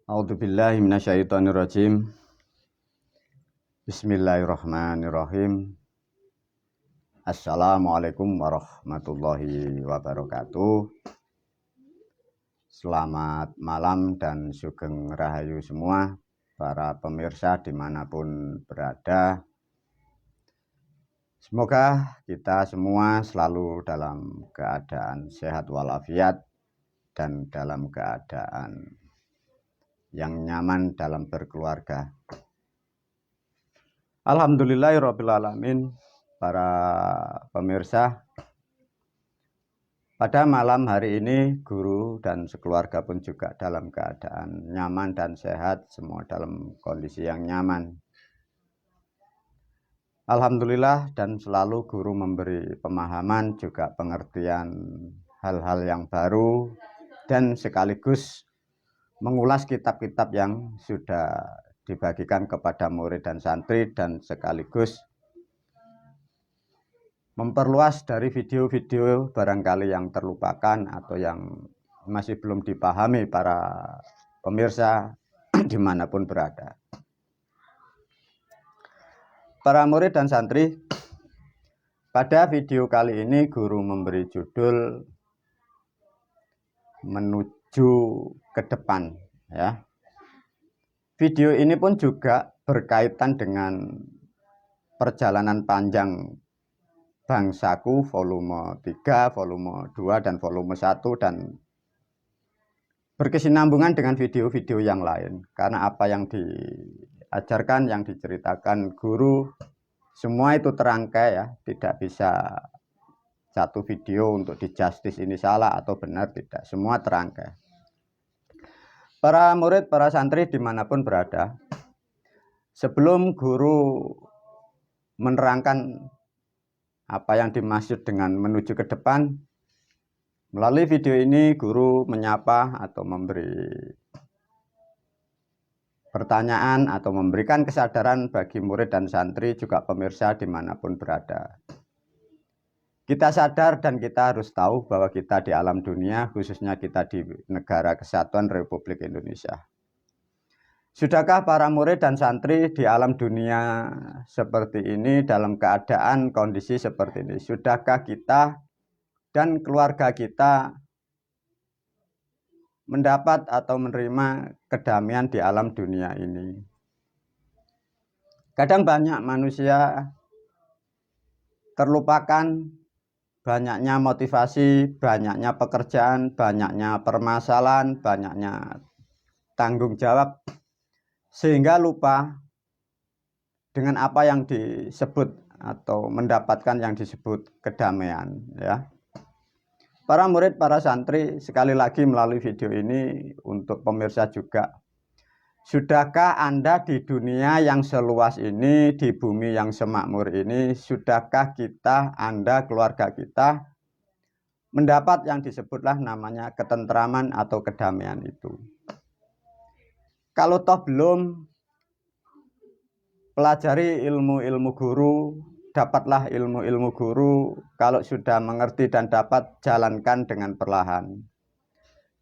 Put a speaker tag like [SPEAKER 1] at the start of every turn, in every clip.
[SPEAKER 1] A'udzubillahi minasyaitonirrajim. Bismillahirrahmanirrahim. Assalamualaikum warahmatullahi wabarakatuh. Selamat malam dan sugeng rahayu semua para pemirsa dimanapun berada. Semoga kita semua selalu dalam keadaan sehat walafiat dan dalam keadaan yang nyaman dalam berkeluarga. Alhamdulillahirrabbilalamin. Para pemirsa, pada malam hari ini guru dan sekeluarga pun juga dalam keadaan nyaman dan sehat, semua dalam kondisi yang nyaman. Alhamdulillah, dan selalu guru memberi pemahaman juga pengertian hal-hal yang baru dan sekaligus mengulas kitab-kitab yang sudah dibagikan kepada murid dan santri, dan sekaligus memperluas dari video-video barangkali yang terlupakan atau yang masih belum dipahami para pemirsa dimanapun berada. Para murid dan santri, pada video kali ini guru memberi judul Menuju ke Depan, ya. Video ini pun juga berkaitan dengan perjalanan panjang bangsaku volume 3, volume 2, dan volume 1, dan berkesinambungan dengan video-video yang lain. Karena apa yang diajarkan, yang diceritakan guru, semua itu terangkai, ya. Tidak bisa satu video untuk di-justice ini salah atau benar, tidak. Semua terangkai. Para murid, para santri dimanapun berada, sebelum guru menerangkan apa yang dimaksud dengan menuju ke depan, melalui video ini guru menyapa atau memberi pertanyaan atau memberikan kesadaran bagi murid dan santri juga pemirsa dimanapun berada. Kita sadar dan kita harus tahu bahwa kita di alam dunia, khususnya kita di Negara Kesatuan Republik Indonesia. Sudahkah para murid dan santri di alam dunia seperti ini, dalam keadaan kondisi seperti ini? Sudahkah kita dan keluarga kita mendapat atau menerima kedamaian di alam dunia ini? Kadang banyak manusia terlupakan, banyaknya motivasi, banyaknya pekerjaan, banyaknya permasalahan, banyaknya tanggung jawab, sehingga lupa dengan apa yang disebut atau mendapatkan yang disebut kedamaian, ya. Para murid, para santri, sekali lagi melalui video ini untuk pemirsa juga, sudahkah Anda di dunia yang seluas ini, di bumi yang semakmur ini, sudahkah kita, Anda, keluarga kita mendapat yang disebutlah namanya ketentraman atau kedamaian itu? Kalau toh belum, pelajari ilmu-ilmu guru, dapatlah ilmu-ilmu guru. Kalau sudah mengerti dan dapat, jalankan dengan perlahan.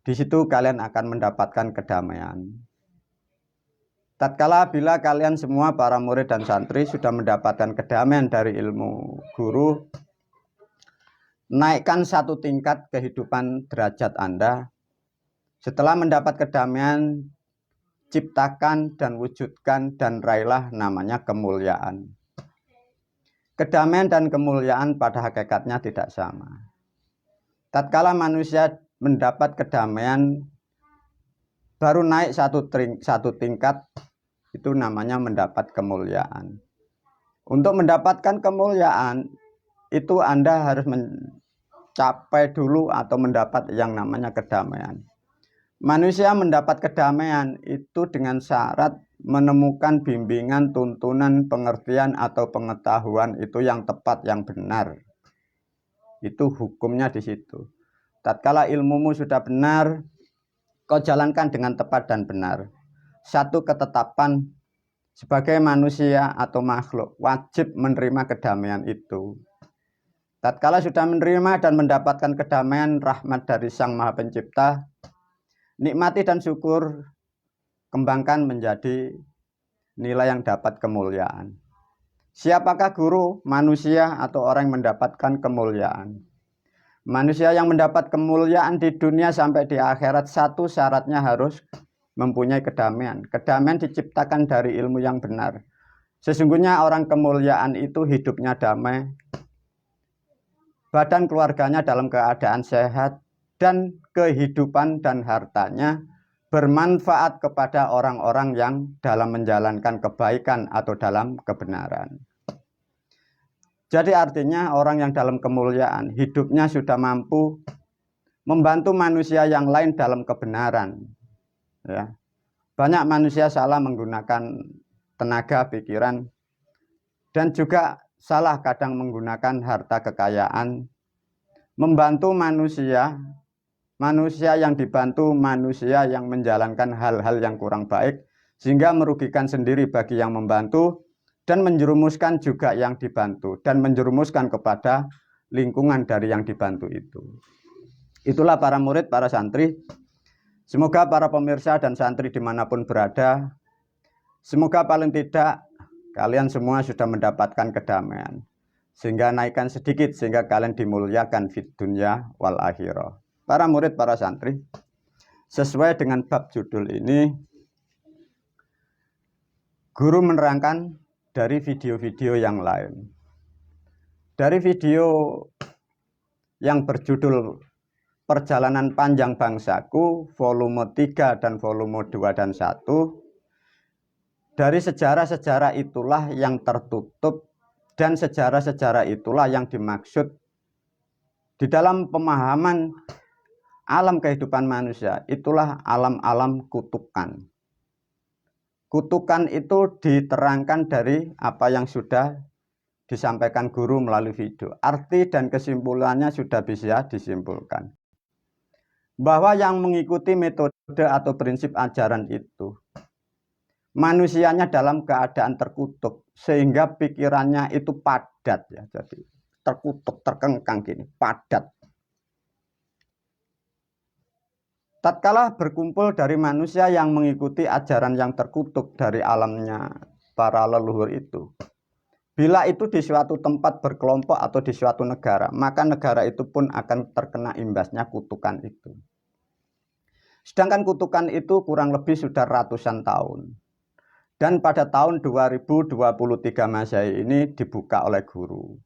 [SPEAKER 1] Di situ kalian akan mendapatkan kedamaian. Tatkala bila kalian semua para murid dan santri sudah mendapatkan kedamaian dari ilmu guru, naikkan satu tingkat kehidupan derajat Anda. Setelah mendapat kedamaian, ciptakan dan wujudkan dan raihlah namanya kemuliaan. Kedamaian dan kemuliaan pada hakikatnya tidak sama. Tatkala manusia mendapat kedamaian, baru naik satu tingkat, itu namanya mendapat kemuliaan. Untuk mendapatkan kemuliaan, itu Anda harus mencapai dulu atau mendapat yang namanya kedamaian. Manusia mendapat kedamaian itu dengan syarat menemukan bimbingan, tuntunan, pengertian atau pengetahuan itu yang tepat, yang benar. Itu hukumnya di situ. Tatkala ilmumu sudah benar, kau jalankan dengan tepat dan benar. Satu ketetapan sebagai manusia atau makhluk wajib menerima kedamaian itu. Tatkala sudah menerima dan mendapatkan kedamaian rahmat dari Sang Maha Pencipta, nikmati dan syukur kembangkan menjadi nilai yang dapat kemuliaan. Siapakah guru? Manusia atau orang yang mendapatkan kemuliaan. Manusia yang mendapat kemuliaan di dunia sampai di akhirat, satu syaratnya harus mempunyai kedamaian. Kedamaian diciptakan dari ilmu yang benar. Sesungguhnya orang kemuliaan itu hidupnya damai, badan keluarganya dalam keadaan sehat, dan kehidupan dan hartanya bermanfaat kepada orang-orang yang dalam menjalankan kebaikan atau dalam kebenaran. Jadi artinya orang yang dalam kemuliaan hidupnya sudah mampu membantu manusia yang lain dalam kebenaran. Ya. Banyak manusia salah menggunakan tenaga, pikiran, dan juga salah kadang menggunakan harta kekayaan membantu manusia. Manusia yang dibantu, manusia yang menjalankan hal-hal yang kurang baik, sehingga merugikan sendiri bagi yang membantu, dan menjerumuskan juga yang dibantu, dan menjerumuskan kepada lingkungan dari yang dibantu itu. Itulah para murid, para santri. Semoga para pemirsa dan santri dimanapun berada, semoga paling tidak kalian semua sudah mendapatkan kedamaian. Sehingga naikkan sedikit, sehingga kalian dimuliakan fid dunya wal akhirah. Para murid, para santri, sesuai dengan bab judul ini, guru menerangkan dari video-video yang lain. Dari video yang berjudul Perjalanan Panjang Bangsaku, volume 3 dan volume 2 dan 1, dari sejarah-sejarah itulah yang tertutup, dan sejarah-sejarah itulah yang dimaksud di dalam pemahaman alam kehidupan manusia. Itulah alam-alam kutukan. Kutukan itu diterangkan dari apa yang sudah disampaikan guru melalui video. Arti dan kesimpulannya sudah bisa disimpulkan. Bahwa yang mengikuti metode atau prinsip ajaran itu, manusianya dalam keadaan terkutuk, sehingga pikirannya itu padat, ya, jadi terkutuk, terkengkang gini, padat. Tatkala berkumpul dari manusia yang mengikuti ajaran yang terkutuk dari alamnya para leluhur itu, bila itu di suatu tempat berkelompok atau di suatu negara, maka negara itu pun akan terkena imbasnya kutukan itu. Sedangkan kutukan itu kurang lebih sudah ratusan tahun. Dan pada tahun 2023 Masehi ini dibuka oleh guru.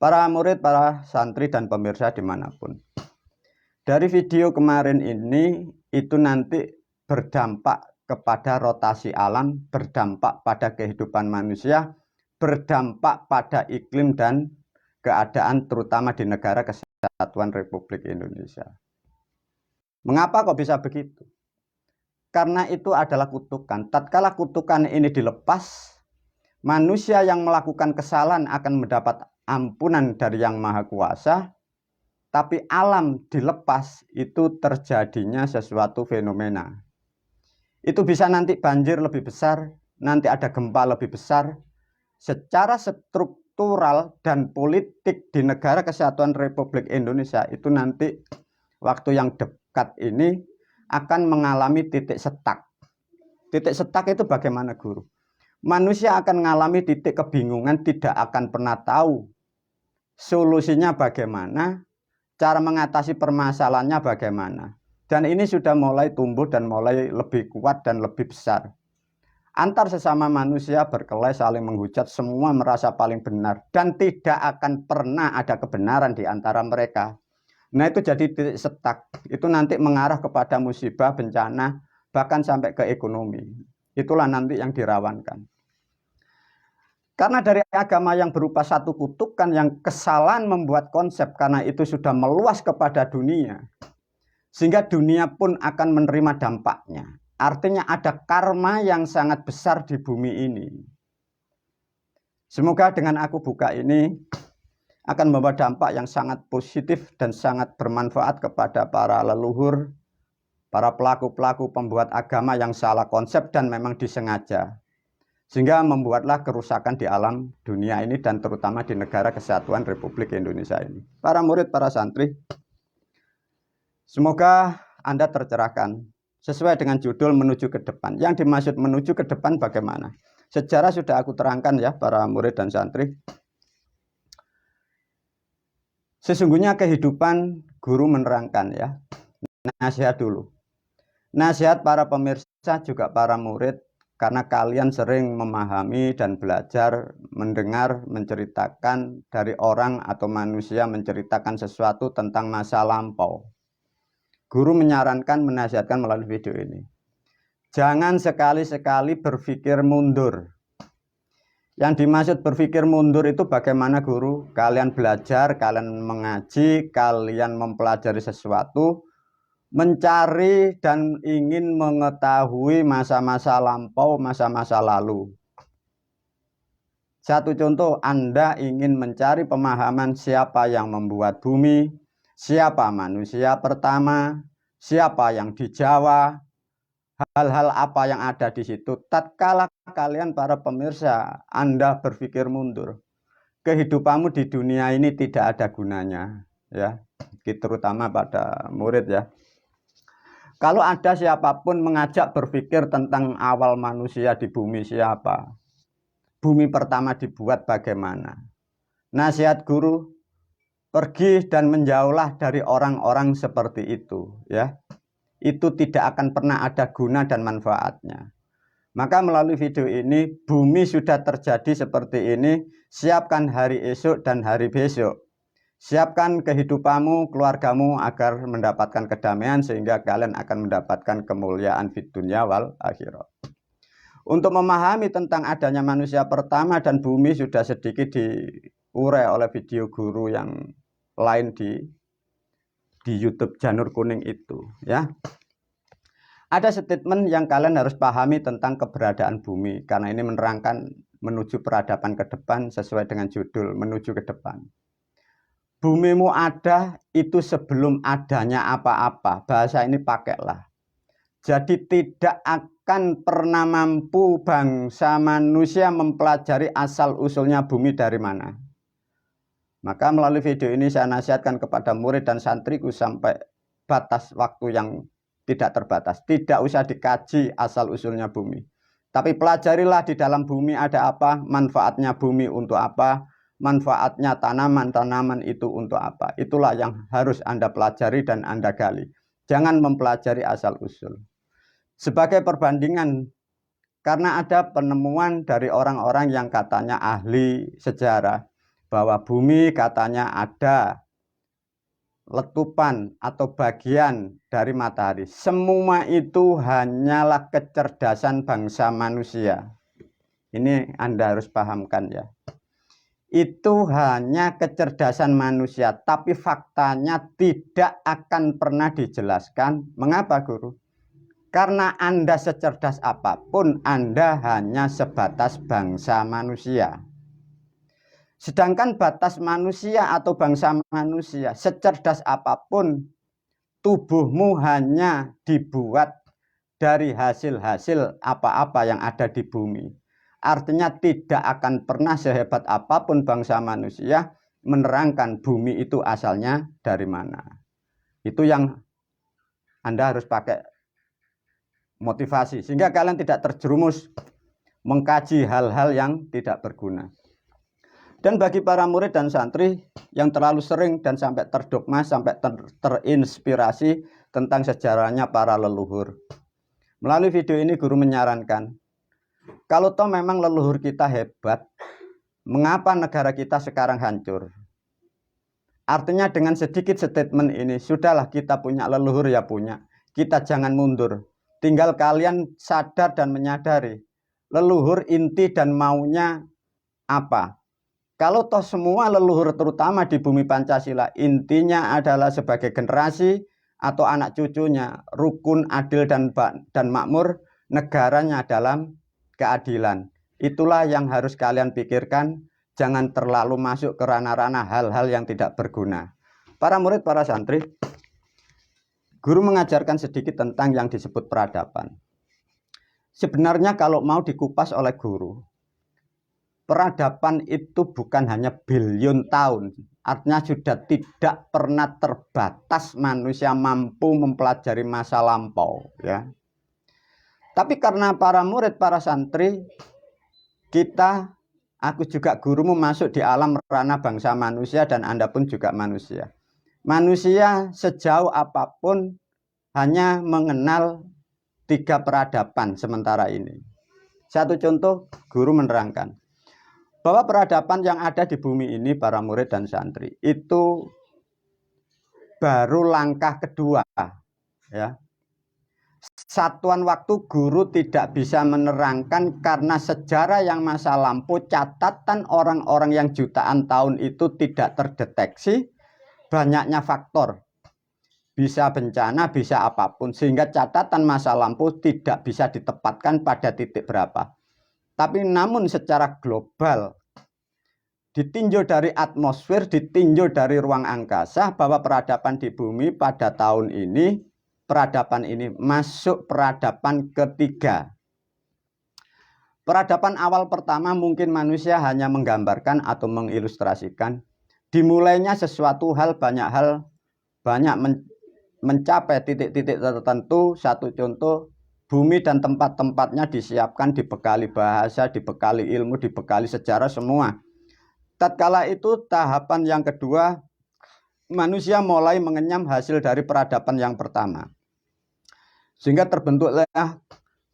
[SPEAKER 1] Para murid, para santri dan pemirsa dimanapun. Dari video kemarin ini, itu nanti berdampak kepada rotasi alam, berdampak pada kehidupan manusia, berdampak pada iklim dan keadaan terutama di negara Kesatuan Republik Indonesia. Mengapa kok bisa begitu? Karena itu adalah kutukan. Tatkala kutukan ini dilepas, manusia yang melakukan kesalahan akan mendapat ampunan dari Yang Maha Kuasa. Tapi alam dilepas, itu terjadinya sesuatu fenomena. Itu bisa nanti banjir lebih besar, nanti ada gempa lebih besar. Secara struktural dan politik di negara Kesatuan Republik Indonesia itu nanti waktu yang dekat ini akan mengalami titik setak. Titik setak itu bagaimana guru? Manusia akan mengalami titik kebingungan, tidak akan pernah tahu solusinya bagaimana, cara mengatasi permasalahannya bagaimana. Dan ini sudah mulai tumbuh dan mulai lebih kuat dan lebih besar. Antar sesama manusia berkelahi, saling menghujat, semua merasa paling benar. Dan tidak akan pernah ada kebenaran di antara mereka. Nah itu jadi titik setak. Itu nanti mengarah kepada musibah, bencana, bahkan sampai ke ekonomi. Itulah nanti yang dirawankan. Karena dari agama yang berupa satu kutukan yang kesalahan membuat konsep, karena itu sudah meluas kepada dunia. Sehingga dunia pun akan menerima dampaknya. Artinya ada karma yang sangat besar di bumi ini. Semoga dengan aku buka ini akan membawa dampak yang sangat positif dan sangat bermanfaat kepada para leluhur, para pelaku-pelaku pembuat agama yang salah konsep dan memang disengaja. Sehingga membuatlah kerusakan di alam dunia ini dan terutama di negara Kesatuan Republik Indonesia ini. Para murid, para santri, semoga Anda tercerahkan. sesuai dengan judul menuju ke depan. Yang dimaksud menuju ke depan bagaimana? Sejarah sudah aku terangkan ya para murid dan santri. Sesungguhnya kehidupan guru menerangkan ya. Nasihat dulu. Nasihat para pemirsa juga para murid, karena kalian sering memahami dan belajar mendengar menceritakan dari orang atau manusia menceritakan sesuatu tentang masa lampau. Guru menyarankan, menasihatkan melalui video ini. Jangan sekali-sekali berpikir mundur. Yang dimaksud berpikir mundur itu bagaimana guru? Kalian belajar, kalian mengaji, kalian mempelajari sesuatu, mencari dan ingin mengetahui masa-masa lampau, masa-masa lalu. Satu contoh, Anda ingin mencari pemahaman siapa yang membuat bumi, siapa manusia pertama, siapa yang di Jawa, hal-hal apa yang ada di situ. Tatkala kalian para pemirsa, Anda berpikir mundur, kehidupanmu di dunia ini tidak ada gunanya, ya, terutama pada murid ya. Kalau ada siapapun mengajak berpikir tentang awal manusia di bumi siapa, bumi pertama dibuat bagaimana, nasihat guru, pergi dan menjauhlah dari orang-orang seperti itu, ya. Itu tidak akan pernah ada guna dan manfaatnya. Maka melalui video ini, bumi sudah terjadi seperti ini, siapkan hari esok dan hari besok. Siapkan kehidupanmu, keluargamu agar mendapatkan kedamaian sehingga kalian akan mendapatkan kemuliaan fid dunya wal akhirat. Untuk memahami tentang adanya manusia pertama dan bumi sudah sedikit diurai oleh video guru yang lain di YouTube Janur Kuning itu, ya. Ada statement yang kalian harus pahami tentang keberadaan bumi, karena ini menerangkan menuju peradaban ke depan sesuai dengan judul menuju ke depan. Bumimu ada itu sebelum adanya apa-apa, bahasa ini pakailah. Jadi tidak akan pernah mampu bangsa manusia mempelajari asal-usulnya bumi dari mana. Maka melalui video ini saya nasihatkan kepada murid dan santriku sampai batas waktu yang tidak terbatas. Tidak usah dikaji asal-usulnya bumi. Tapi pelajarilah di dalam bumi ada apa, manfaatnya bumi untuk apa, manfaatnya tanaman-tanaman itu untuk apa. Itulah yang harus Anda pelajari dan Anda gali. Jangan mempelajari asal-usul. Sebagai perbandingan, karena ada penemuan dari orang-orang yang katanya ahli sejarah, bahwa bumi katanya ada letupan atau bagian dari matahari. Semua itu hanyalah kecerdasan bangsa manusia. Ini Anda harus pahamkan ya. Itu hanya kecerdasan manusia, tapi faktanya tidak akan pernah dijelaskan. Mengapa guru? Karena Anda secerdas apapun, Anda hanya sebatas bangsa manusia. Sedangkan batas manusia atau bangsa manusia, secerdas apapun, tubuhmu hanya dibuat dari hasil-hasil apa-apa yang ada di bumi. Artinya tidak akan pernah sehebat apapun bangsa manusia menerangkan bumi itu asalnya dari mana. Itu yang Anda harus pakai motivasi, sehingga kalian tidak terjerumus mengkaji hal-hal yang tidak berguna. Dan bagi para murid dan santri yang terlalu sering dan sampai terdogma, sampai terinspirasi tentang sejarahnya para leluhur, melalui video ini guru menyarankan, kalau toh memang leluhur kita hebat, mengapa negara kita sekarang hancur? Artinya dengan sedikit statement ini, sudahlah kita punya leluhur ya punya, kita jangan mundur. Tinggal kalian sadar dan menyadari, leluhur inti dan maunya apa? Kalau toh semua leluhur terutama di bumi Pancasila intinya adalah sebagai generasi atau anak cucunya rukun, adil dan makmur, negaranya dalam keadilan. Itulah yang harus kalian pikirkan, jangan terlalu masuk ke ranah-ranah hal-hal yang tidak berguna. Para murid, para santri, guru mengajarkan sedikit tentang yang disebut peradaban. Sebenarnya kalau mau dikupas oleh guru, peradaban itu bukan hanya bilion tahun, artinya sudah tidak pernah terbatas manusia mampu mempelajari masa lampau, ya. Tapi karena para murid, para santri, aku juga gurumu masuk di alam ranah bangsa manusia dan Anda pun juga manusia. Manusia sejauh apapun hanya mengenal 3 peradaban sementara ini. Satu contoh, guru menerangkan bahwa peradaban yang ada di bumi ini, para murid dan santri, itu baru langkah kedua, ya. Satuan waktu guru tidak bisa menerangkan karena sejarah yang masa lampau, catatan orang-orang yang jutaan tahun itu tidak terdeteksi, banyaknya faktor. Bisa bencana, bisa apapun, sehingga catatan masa lampau tidak bisa ditempatkan pada titik berapa. Tapi namun secara global, ditinjau dari atmosfer, ditinjau dari ruang angkasa, bahwa peradaban di bumi pada tahun ini, peradaban ini masuk peradaban ketiga. Peradaban awal pertama mungkin manusia hanya menggambarkan atau mengilustrasikan. Dimulainya sesuatu hal, banyak mencapai titik-titik tertentu. Satu contoh, bumi dan tempat-tempatnya disiapkan, dibekali bahasa, dibekali ilmu, dibekali sejarah semua. Tatkala itu tahapan yang kedua, manusia mulai mengenyam hasil dari peradaban yang pertama. Sehingga terbentuklah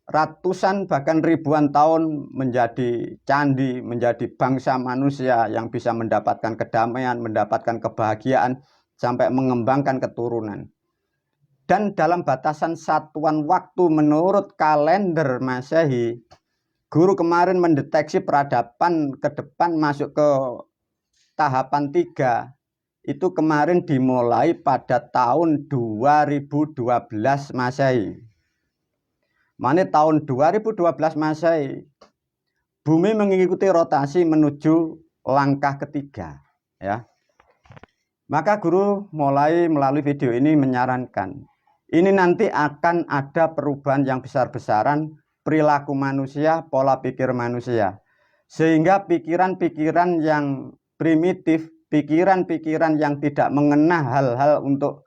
[SPEAKER 1] ratusan bahkan ribuan tahun menjadi candi, menjadi bangsa manusia yang bisa mendapatkan kedamaian, mendapatkan kebahagiaan, sampai mengembangkan keturunan. Dan dalam batasan satuan waktu menurut kalender Masehi, guru kemarin mendeteksi peradaban ke depan masuk ke tahapan 3. Itu kemarin dimulai pada tahun 2012 Masehi. Mana tahun 2012 Masehi, bumi mengikuti rotasi menuju langkah ketiga, ya. Maka guru mulai melalui video ini menyarankan, ini nanti akan ada perubahan yang besar-besaran perilaku manusia, pola pikir manusia. Sehingga pikiran-pikiran yang primitif, pikiran-pikiran yang tidak mengena hal-hal untuk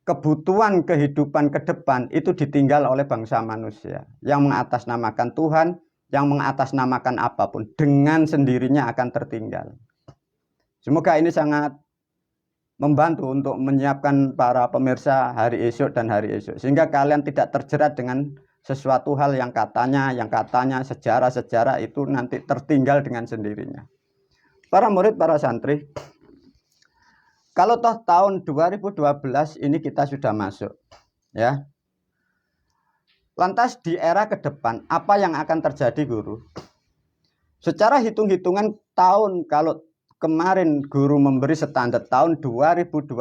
[SPEAKER 1] kebutuhan kehidupan ke depan, itu ditinggal oleh bangsa manusia. Yang mengatasnamakan Tuhan, yang mengatasnamakan apapun, dengan sendirinya akan tertinggal. Semoga ini sangat membantu untuk menyiapkan para pemirsa hari esok dan hari esok, sehingga kalian tidak terjerat dengan sesuatu hal yang katanya sejarah-sejarah itu nanti tertinggal dengan sendirinya. Para murid, para santri, kalau toh tahun 2012 ini kita sudah masuk, ya. Lantas di era ke depan apa yang akan terjadi, guru? Secara hitung-hitungan tahun, kalau kemarin guru memberi standar tahun 2012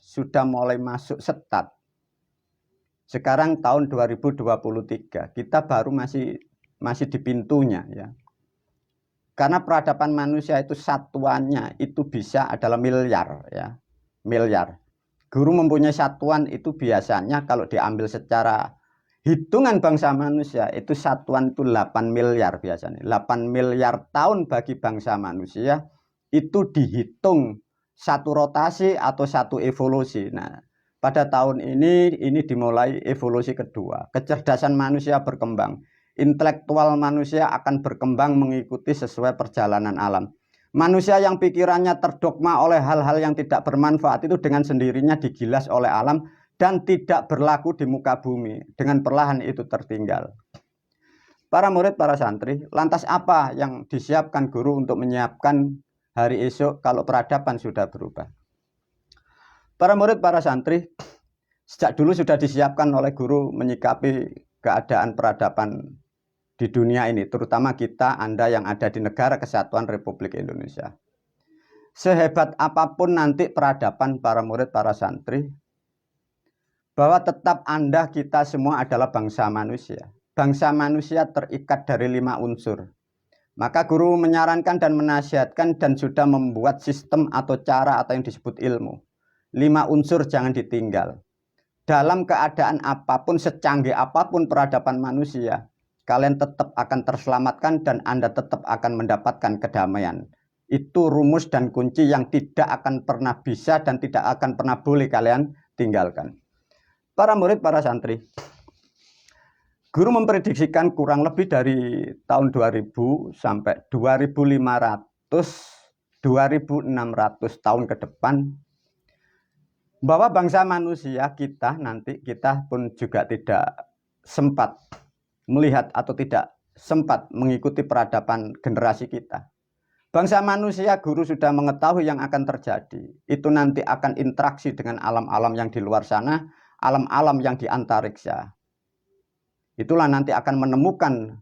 [SPEAKER 1] sudah mulai masuk setat. Sekarang tahun 2023, kita baru masih di pintunya, ya. Karena peradaban manusia itu satuannya itu bisa adalah miliar, ya. Miliar. Guru mempunyai satuan itu biasanya kalau diambil secara hitungan bangsa manusia itu satuan itu 8 miliar biasanya. 8 miliar tahun bagi bangsa manusia itu dihitung satu rotasi atau satu evolusi. Nah, pada tahun ini dimulai evolusi kedua. Kecerdasan manusia berkembang, intelektual manusia akan berkembang mengikuti sesuai perjalanan alam. Manusia yang pikirannya terdogma oleh hal-hal yang tidak bermanfaat itu dengan sendirinya digilas oleh alam dan tidak berlaku di muka bumi. Dengan perlahan itu tertinggal. Para murid, para santri, lantas apa yang disiapkan guru untuk menyiapkan hari esok kalau peradaban sudah berubah? Para murid, para santri, sejak dulu sudah disiapkan oleh guru menyikapi keadaan peradaban di dunia ini, terutama kita, Anda yang ada di Negara Kesatuan Republik Indonesia. Sehebat apapun nanti peradaban, para murid, para santri, bahwa tetap Anda, kita semua adalah bangsa manusia. Bangsa manusia terikat dari 5 unsur. Maka guru menyarankan dan menasihatkan dan sudah membuat sistem atau cara atau yang disebut ilmu. 5 unsur jangan ditinggal. Dalam keadaan apapun, secanggih apapun peradaban manusia, kalian tetap akan terselamatkan dan Anda tetap akan mendapatkan kedamaian. Itu rumus dan kunci yang tidak akan pernah bisa dan tidak akan pernah boleh kalian tinggalkan. Para murid, para santri, guru memprediksikan kurang lebih dari tahun 2000 sampai 2500, 2600 tahun ke depan, bahwa bangsa manusia kita pun juga tidak sempat melihat atau tidak sempat mengikuti peradaban generasi kita. Bangsa manusia, guru sudah mengetahui yang akan terjadi. Itu nanti akan interaksi dengan alam-alam yang di luar sana, alam-alam yang di antariksa. Itulah nanti akan menemukan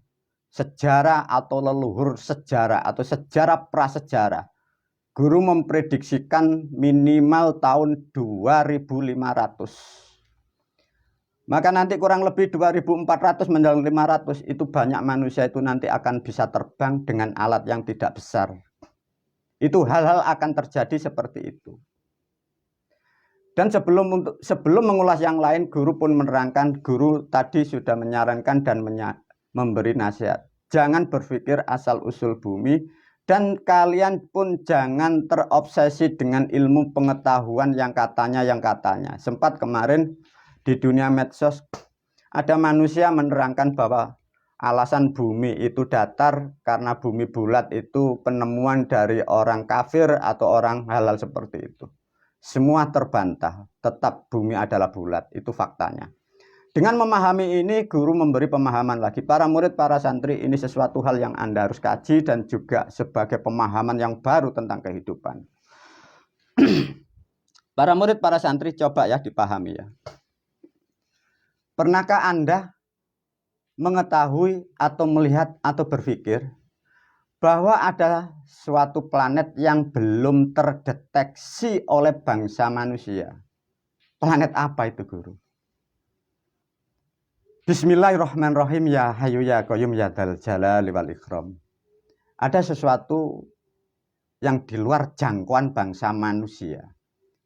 [SPEAKER 1] sejarah atau leluhur sejarah atau sejarah prasejarah. Guru memprediksikan minimal tahun 2500. Maka nanti kurang lebih 2400 menjelang 500 itu banyak manusia itu nanti akan bisa terbang dengan alat yang tidak besar. Itu hal-hal akan terjadi seperti itu. Dan sebelum mengulas yang lain, guru pun menerangkan, guru tadi sudah menyarankan dan memberi nasihat. Jangan berpikir asal usul bumi dan kalian pun jangan terobsesi dengan ilmu pengetahuan yang katanya. Sempat kemarin di dunia medsos ada manusia menerangkan bahwa alasan bumi itu datar karena bumi bulat itu penemuan dari orang kafir atau orang halal seperti itu. Semua terbantah, tetap bumi adalah bulat, itu faktanya. Dengan memahami ini, guru memberi pemahaman lagi. Para murid, para santri, ini sesuatu hal yang Anda harus kaji dan juga sebagai pemahaman yang baru tentang kehidupan. Para murid, para santri, coba ya dipahami ya. Pernahkah Anda mengetahui atau melihat atau berpikir bahwa ada suatu planet yang belum terdeteksi oleh bangsa manusia? Planet apa itu, guru? Bismillahirrahmanirrahim, ya hayyu ya qayyum ya dzal jalali wal ikram. Ada sesuatu yang di luar jangkauan bangsa manusia.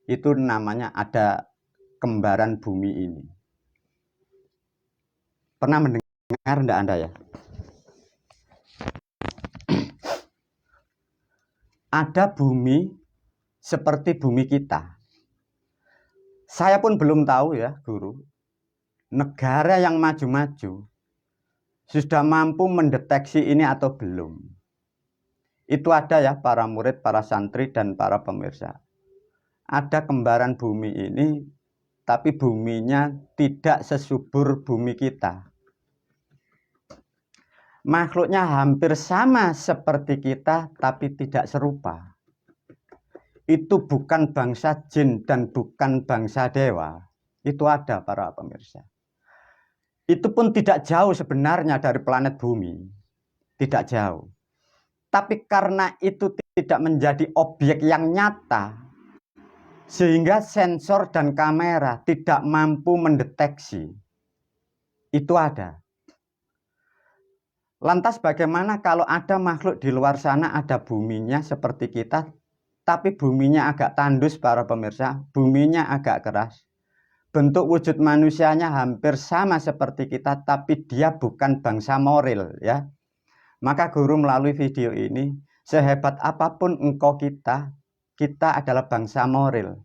[SPEAKER 1] Itu namanya ada kembaran bumi ini. Pernah mendengar enggak Anda ya? Ada bumi seperti bumi kita. Saya pun belum tahu ya, guru. Negara yang maju-maju sudah mampu mendeteksi ini atau belum. Itu ada ya para murid, para santri, dan para pemirsa. Ada kembaran bumi ini, tapi buminya tidak sesubur bumi kita. Makhluknya hampir sama seperti kita, tapi tidak serupa. Itu bukan bangsa jin dan bukan bangsa dewa. Itu ada para pemirsa. Itu pun tidak jauh sebenarnya dari planet bumi. Tidak jauh. Tapi karena itu tidak menjadi objek yang nyata, sehingga sensor dan kamera tidak mampu mendeteksi. Itu ada. Lantas bagaimana kalau ada makhluk di luar sana, ada buminya seperti kita, tapi buminya agak tandus para pemirsa, buminya agak keras. Bentuk wujud manusianya hampir sama seperti kita, tapi dia bukan bangsa moral ya. Maka guru melalui video ini, sehebat apapun engkau kita adalah bangsa moral.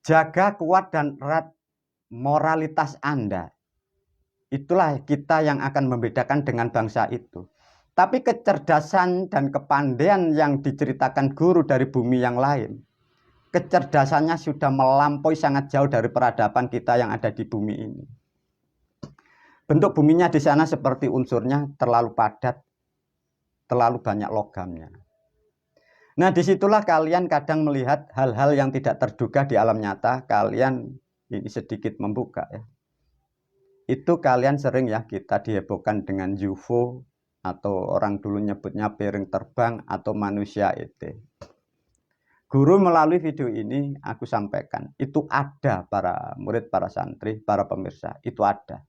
[SPEAKER 1] Jaga kuat dan erat moralitas Anda. Itulah kita yang akan membedakan dengan bangsa itu. Tapi kecerdasan dan kepandaian yang diceritakan guru dari bumi yang lain, kecerdasannya sudah melampaui sangat jauh dari peradaban kita yang ada di bumi ini. Bentuk buminya di sana seperti unsurnya terlalu padat, terlalu banyak logamnya. Nah, disitulah kalian kadang melihat hal-hal yang tidak terduga di alam nyata. Kalian ini sedikit membuka ya. Itu kalian sering ya kita dihebohkan dengan UFO atau orang dulu nyebutnya piring terbang atau manusia ET. Guru melalui video ini aku sampaikan, itu ada para murid, para santri, para pemirsa, itu ada.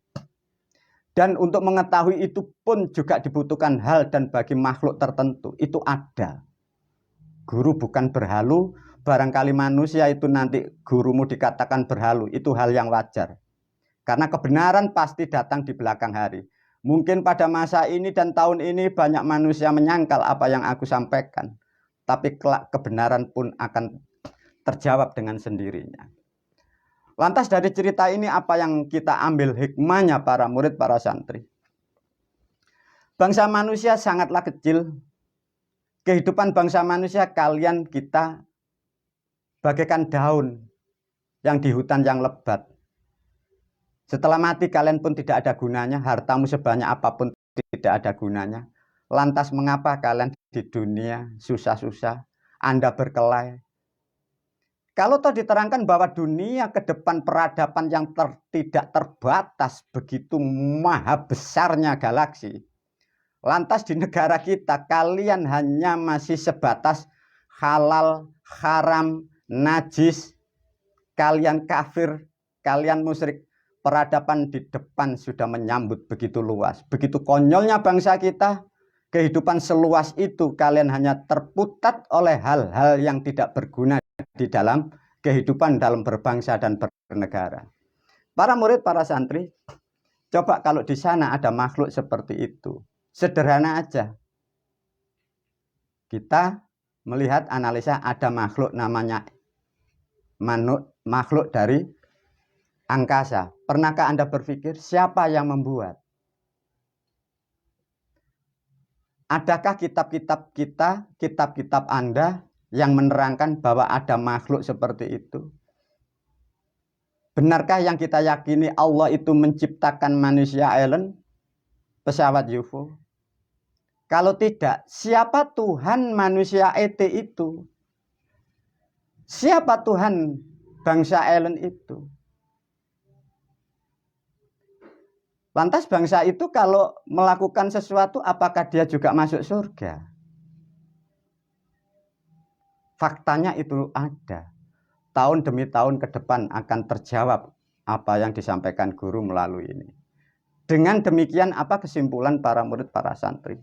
[SPEAKER 1] Dan untuk mengetahui itu pun juga dibutuhkan hal dan bagi makhluk tertentu, itu ada. Guru bukan berhalu, barangkali manusia itu nanti gurumu dikatakan berhalu, itu hal yang wajar. Karena kebenaran pasti datang di belakang hari. Mungkin pada masa ini dan tahun ini banyak manusia menyangkal apa yang aku sampaikan. tapi kelak kebenaran pun akan terjawab dengan sendirinya. Lantas dari cerita ini apa yang kita ambil hikmahnya para murid, para santri? Bangsa manusia sangatlah kecil. Kehidupan bangsa manusia kalian kita bagaikan daun yang di hutan yang lebat. Setelah mati kalian pun tidak ada gunanya, hartamu sebanyak apapun tidak ada gunanya. Lantas mengapa kalian di dunia susah-susah, Anda berkelahi? Kalau toh diterangkan bahwa dunia ke depan peradaban yang tidak terbatas, begitu maha besarnya galaksi. Lantas di negara kita kalian hanya masih sebatas halal, haram, najis, kalian kafir, kalian musyrik. Peradaban di depan sudah menyambut begitu luas. Begitu konyolnya bangsa kita, kehidupan seluas itu kalian hanya terputat oleh hal-hal yang tidak berguna di dalam kehidupan dalam berbangsa dan bernegara. Para murid, para santri, coba kalau di sana ada makhluk seperti itu. Sederhana aja. Kita melihat analisa ada makhluk namanya makhluk dari angkasa. Pernahkah Anda berpikir siapa yang membuat? Adakah kitab-kitab kita, kitab-kitab Anda yang menerangkan bahwa ada makhluk seperti itu? Benarkah yang kita yakini Allah itu menciptakan manusia alien, pesawat UFO? Kalau tidak, siapa Tuhan manusia ET itu? Siapa Tuhan bangsa alien itu? Lantas bangsa itu kalau melakukan sesuatu, apakah dia juga masuk surga? Faktanya itu ada. Tahun demi tahun ke depan akan terjawab apa yang disampaikan guru melalui ini. Dengan demikian apa kesimpulan para murid, para santri?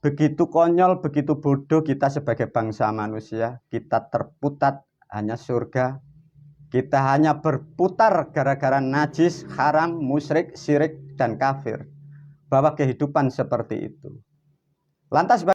[SPEAKER 1] Begitu konyol, begitu bodoh kita sebagai bangsa manusia, kita terputat hanya surga. Kita hanya berputar gara-gara najis, haram, musyrik, syirik, dan kafir. Bahwa kehidupan seperti itu. Lantas